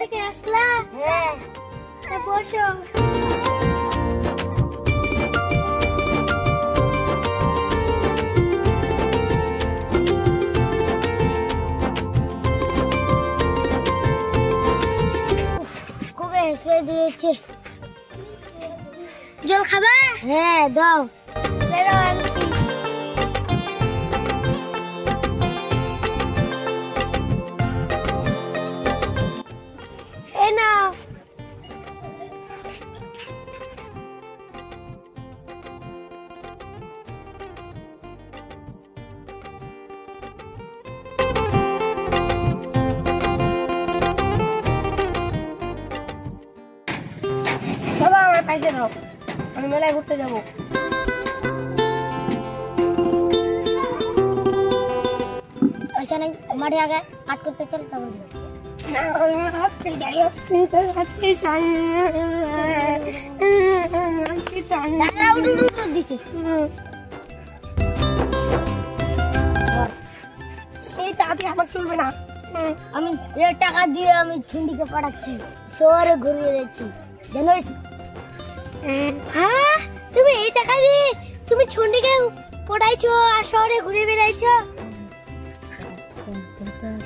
থেকে আসলা? হ্যাঁ। বসো। খুব হেসে দিয়েছে। জল খাবা? হ্যাঁ দাও। বেরো আনছি। এই নাও। বাবা আমার পয়সা দাও, আমি মেলায় ঘুরতে যাবো। পয়সা নেই, মাঠে আগে কাজ করতে চল তারপর দেবো। না আজকে যাই, আজকে যাই, আজকে যাই। দাদা উঠু উঠু দিছে। এই টাকা দিয়ে আমার চলবে না। আমি এই টাকা দিয়ে আমি ছুন্ডিকে পাঠাচ্ছি, শহরে ঘুরিয়ে যাচ্ছি জানোস। হ্যাঁ, তুমি এই টাকা দিয়ে তুমি ছন্ডিকে পড়াইছো আর শহরে ঘুরে বেড়াইছো।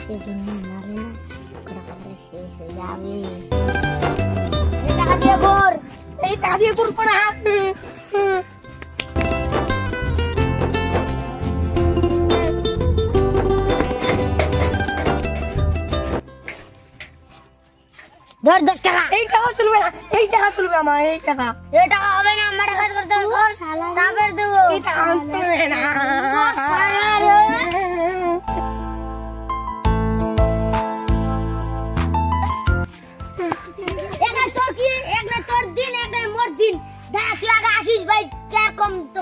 সেজন্য মারে না, টাকা শেষ হয়ে যাবে। এই টাকা দিয়ে কর। এই টাকা দিয়ে করবো না। ধর 10 টাকা। এই টাকা চলবে না, এই টাকা চলবে আমার, এই টাকা। এই টাকা হবে না, আমার কাজ করতে হবে। তারপর দেবো। এই টাকা চলবে না। একটা তোর কি, একটা তোর দিন, একটা মোর দিন। দাঁড়া তুই আগে আসিস ভাই, কে কম তো